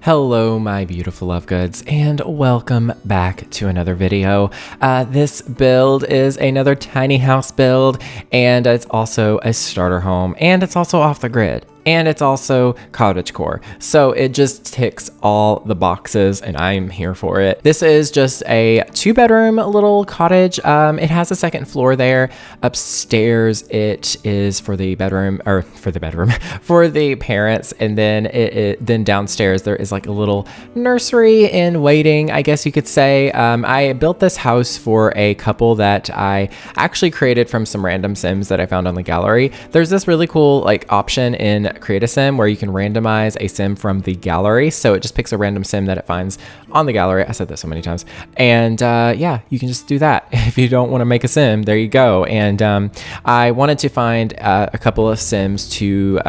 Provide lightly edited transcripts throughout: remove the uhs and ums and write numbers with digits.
Hello, my beautiful love goods, and welcome back to another video. This build is another tiny house build, and it's also a starter home, and it's also off the grid. And it's also cottagecore. So it just ticks all the boxes and I'm here for it. This is just a 2-bedroom little cottage. It has a second floor there. Upstairs, it is for the bedroom, or for the parents. And then then downstairs, there is like a little nursery in waiting, I guess you could say. I built this house for a couple that I actually created from some random sims that I found on the gallery. There's this really cool like option in Create a Sim where you can randomize a sim from the gallery. So it just picks a random sim that it finds on the gallery. I said that so many times. And yeah, you can just do that. If you don't want to make a sim, there you go. And I wanted to find a couple of sims to,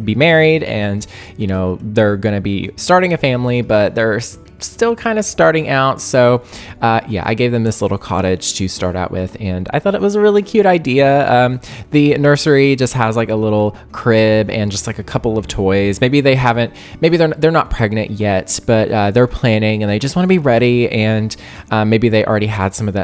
be married, and, they're going to be starting a family, but they're still kind of starting out. So yeah, I gave them this little cottage to start out with, and I thought it was a really cute idea. The nursery just has like a little crib and just like a couple of toys. Maybe they're not pregnant yet, but they're planning and they just want to be ready, and maybe they already had some of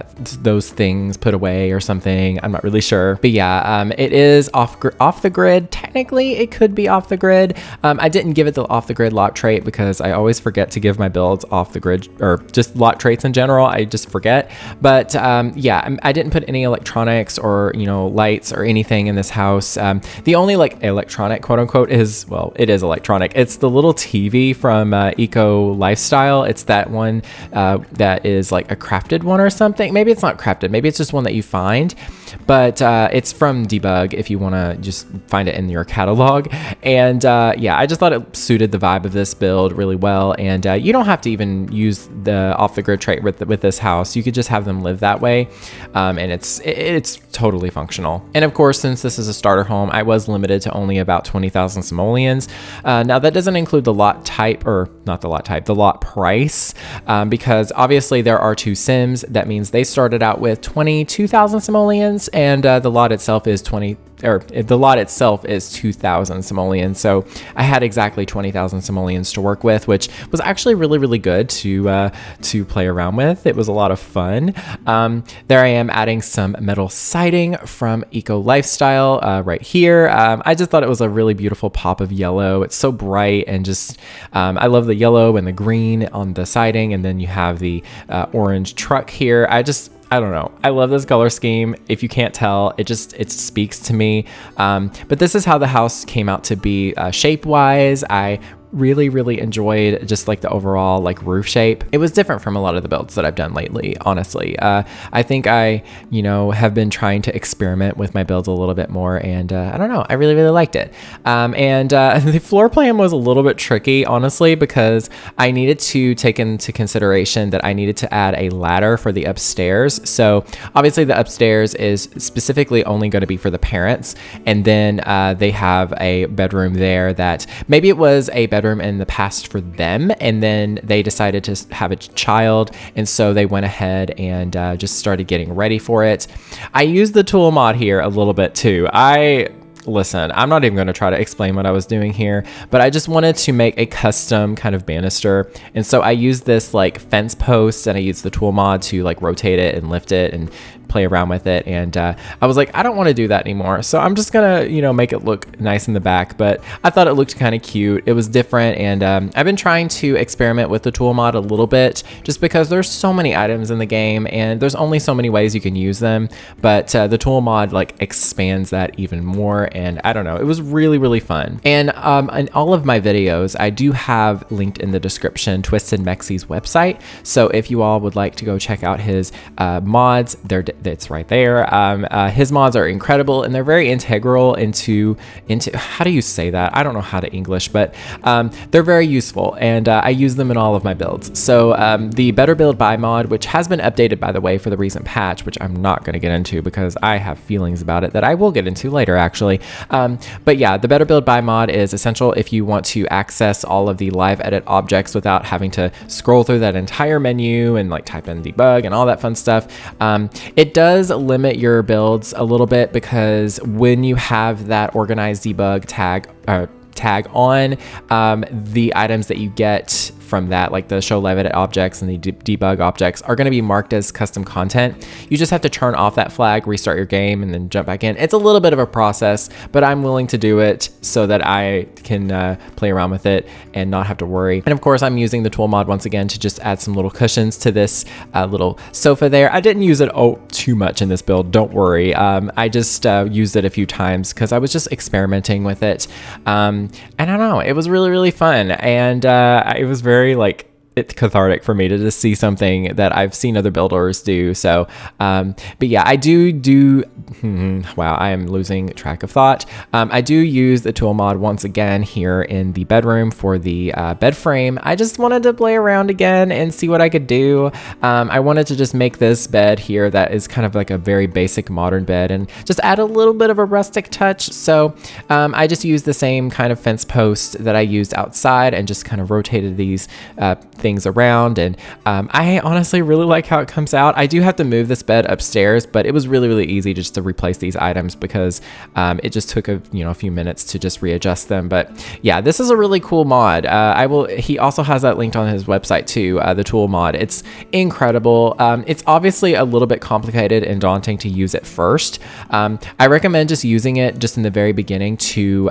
those things put away or something. I'm not really sure, but yeah, it is off the grid. Technically it could be off the grid. I didn't give it the off the grid lot trait because I always forget to give my builds off the grid, or just lot traits in general. I just forget. But yeah, I didn't put any electronics or lights or anything in this house. The only like electronic quote unquote is, well, it is electronic. It's the little TV from Eco Lifestyle. It's that one that is like a crafted one or something. Maybe it's not crafted. Maybe it's just one that you find. But it's from Debug if you want to just find it in your catalog. And yeah, I just thought it suited the vibe of this build really well. And you don't have to even use the off the grid trait with this house. You could just have them live that way, and it's totally functional. And of course, since this is a starter home, I was limited to only about 20,000 simoleons. Now that doesn't include the lot type, or not the lot type, the lot price, because obviously there are 2 sims. That means they started out with 22,000 simoleons, and the lot itself is 2,000 simoleons. So I had exactly 20,000 simoleons to work with, which was actually really, really good to play around with. It was a lot of fun. There I am adding some metal siding from Eco Lifestyle right here. I just thought it was a really beautiful pop of yellow. It's so bright, and just I love the yellow and the green on the siding, and then you have the orange truck here. I don't know. I love this color scheme. If you can't tell, it speaks to me. But this is how the house came out to be shape-wise. I really enjoyed just like the overall like roof shape. It was different from a lot of the builds that I've done lately, honestly. I think I have been trying to experiment with my builds a little bit more, and I don't know, I really liked it. And the floor plan was a little bit tricky, honestly, because I needed to take into consideration that I needed to add a ladder for the upstairs. So obviously the upstairs is specifically only going to be for the parents, and then they have a bedroom there that maybe it was a bedroom in the past for them, and then they decided to have a child, and so they went ahead and just started getting ready for it. I used the tool mod here a little bit too. Listen, I'm not even going to try to explain what I was doing here, but I just wanted to make a custom kind of banister. And so I used this like fence post, and I used the tool mod to like rotate it and lift it and play around with it. And I was like, I don't want to do that anymore. So I'm just gonna, make it look nice in the back. But I thought it looked kind of cute. It was different. And I've been trying to experiment with the tool mod a little bit, just because there's so many items in the game and there's only so many ways you can use them. But the tool mod like expands that even more. And I don't know, it was really fun. And in all of my videos, I do have linked in the description Twisted Mexie's website. So if you all would like to go check out his mods, it's right there. His mods are incredible, and they're very integral into how do you say that? I don't know how to English, but they're very useful, and I use them in all of my builds. So the Better Build By mod, which has been updated, by the way, for the recent patch, which I'm not going to get into because I have feelings about it that I will get into later, actually. But yeah, the Better Build By mod is essential if you want to access all of the live edit objects without having to scroll through that entire menu and like type in debug and all that fun stuff. It does limit your builds a little bit, because when you have that organized debug tag on the items that you get from that, like the show live edit objects and the debug objects, are going to be marked as custom content. You just have to turn off that flag, restart your game, and then jump back in. It's a little bit of a process, but I'm willing to do it so that I can play around with it and not have to worry. And of course, I'm using the tool mod once again to just add some little cushions to this little sofa there. I didn't use it too much in this build, don't worry. I just used it a few times because I was just experimenting with it. And I don't know, it was really, really fun. And it was very it's cathartic for me to just see something that I've seen other builders do. So, but yeah, I do, wow, I am losing track of thought. I do use the tool mod once again here in the bedroom for the bed frame. I just wanted to play around again and see what I could do. I wanted to just make this bed here that is kind of like a very basic modern bed and just add a little bit of a rustic touch. So I just used the same kind of fence post that I used outside and just kind of rotated these things around, and I honestly really like how it comes out. I do have to move this bed upstairs, but it was really, really easy just to replace these items because it just took a few minutes to just readjust them. But yeah, this is a really cool mod. He also has that linked on his website too, the tool mod. It's incredible. It's obviously a little bit complicated and daunting to use at first. I recommend just using it just in the very beginning to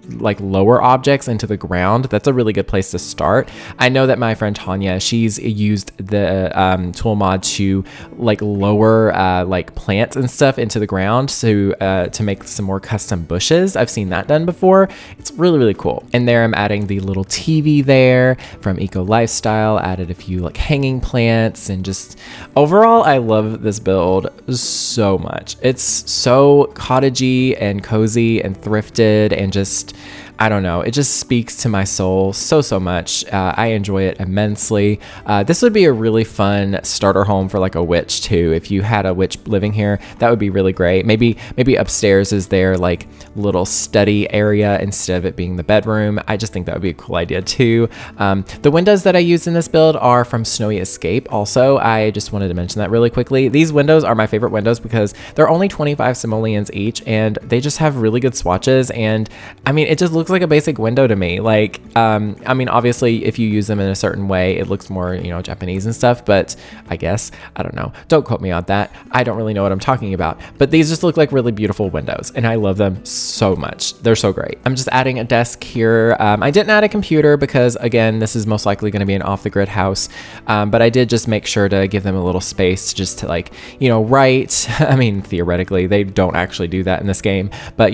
like lower objects into the ground. That's a really good place to start. I know that my friend Tanya, she's used the tool mod to like lower like plants and stuff into the ground to make some more custom bushes. I've seen that done before. It's really, really cool. And there I'm adding the little TV there from Eco Lifestyle, added a few like hanging plants, and just overall I love this build so much. It's so cottagey and cozy and thrifted and just, I don't know, it just speaks to my soul so much. I enjoy it immensely. This would be a really fun starter home for like a witch too. If you had a witch living here, that would be really great. Maybe upstairs is their like little study area instead of it being the bedroom. I just think that would be a cool idea too. The windows that I used in this build are from Snowy Escape. Also, I just wanted to mention that really quickly. These windows are my favorite windows because they're only 25 simoleons each, and they just have really good swatches. And I mean, it just looks like a basic window to me. Like, I mean, obviously if you use them in a certain way, it looks more, Japanese and stuff, but I guess, I don't know. Don't quote me on that. I don't really know what I'm talking about, but these just look like really beautiful windows and I love them so much. They're so great. I'm just adding a desk here. I didn't add a computer because again, this is most likely going to be an off the grid house. But I did just make sure to give them a little space just to like, write. I mean, theoretically, they don't actually do that in this game, but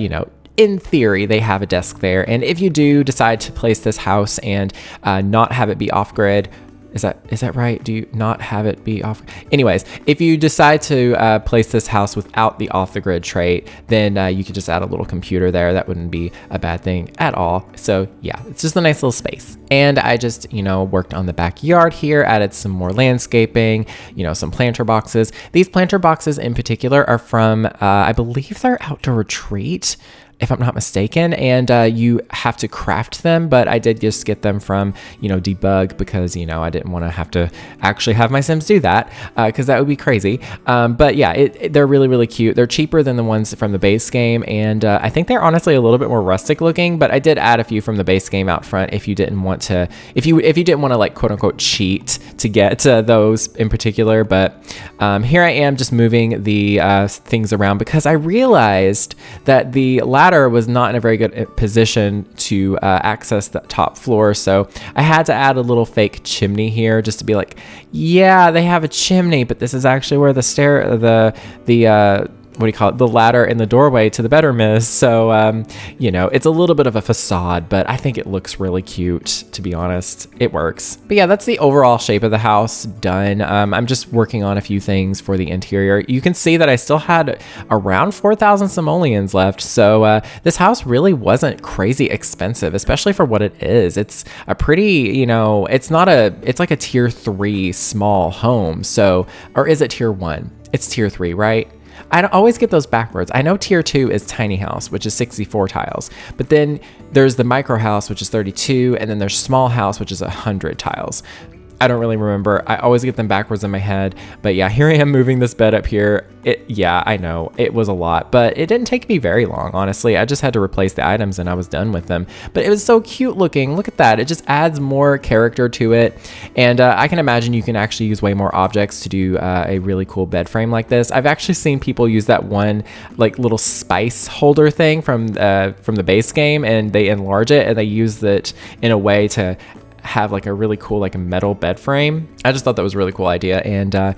in theory, they have a desk there. And if you do decide to place this house and not have it be off-grid, is that right? Do you not have it be off? Anyways, if you decide to place this house without the off-the-grid trait, then you could just add a little computer there. That wouldn't be a bad thing at all. So yeah, it's just a nice little space. And I just, worked on the backyard here, added some more landscaping, some planter boxes. These planter boxes in particular are from, I believe they're Outdoor Retreat, if I'm not mistaken, and you have to craft them, but I did just get them from, Debug because, I didn't want to have to actually have my Sims do that because that would be crazy. But yeah, they're really, really cute. They're cheaper than the ones from the base game, and I think they're honestly a little bit more rustic looking, but I did add a few from the base game out front if you didn't want to, if you didn't want to like quote unquote cheat to get those in particular. But here I am just moving the things around because I realized that the ladder was not in a very good position to access the top floor, so I had to add a little fake chimney here just to be like, yeah, they have a chimney, but this is actually where the what do you call it? The ladder in the doorway to the bedroom is. So, it's a little bit of a facade, but I think it looks really cute, to be honest. It works. But yeah, that's the overall shape of the house done. I'm just working on a few things for the interior. You can see that I still had around 4,000 simoleons left. So this house really wasn't crazy expensive, especially for what it is. It's a pretty, it's like a tier 3 small home. So, or is it tier 1? It's tier 3, right? I always get those backwards. I know tier 2 is tiny house, which is 64 tiles, but then there's the micro house, which is 32, and then there's small house, which is 100 tiles. I don't really remember. I always get them backwards in my head. But yeah, here I am moving this bed up here. Yeah, I know it was a lot, but it didn't take me very long, honestly. I just had to replace the items and I was done with them. But it was so cute looking. Look at that. It just adds more character to it. And I can imagine you can actually use way more objects to do a really cool bed frame like this. I've actually seen people use that one like little spice holder thing from the base game, and they enlarge it and they use it in a way to have like a really cool like a metal bed frame. I just thought that was a really cool idea. And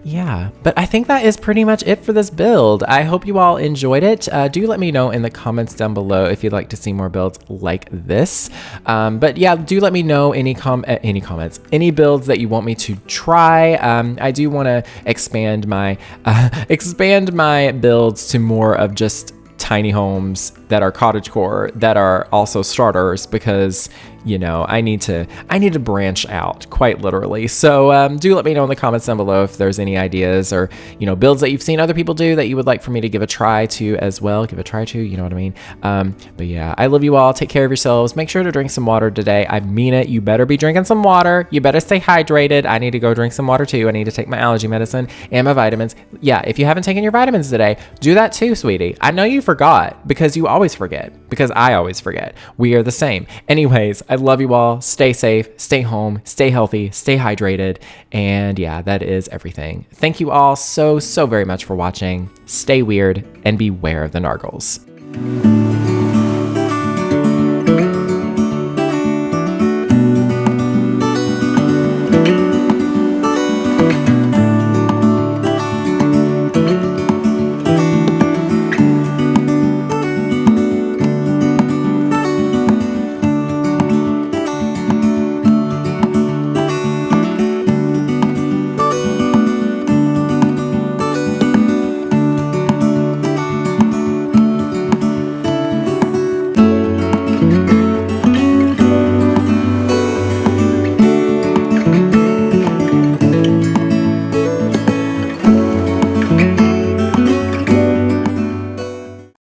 yeah, but I think that is pretty much it for this build. I hope you all enjoyed it. Do let me know in the comments down below if you'd like to see more builds like this. But yeah, do let me know any comments, any builds that you want me to try. I do want to expand my builds to more of just tiny homes that are cottagecore that are also starters, because you know, I need to branch out, quite literally. So do let me know in the comments down below if there's any ideas or, you know, builds that you've seen other people do that you would like for me to give a try to as well. Give a try to, you know what I mean? But yeah, I love you all. Take care of yourselves. Make sure to drink some water today. I mean it. You better be drinking some water. You better stay hydrated. I need to go drink some water too. I need to take my allergy medicine and my vitamins. Yeah, if you haven't taken your vitamins today, do that too, sweetie. I know you forgot, because you always forget, because I always forget. We are the same. Anyways, I love you all. Stay safe, stay home, stay healthy, stay hydrated. And yeah, that is everything. Thank you all so very much for watching. Stay weird and beware of the nargles.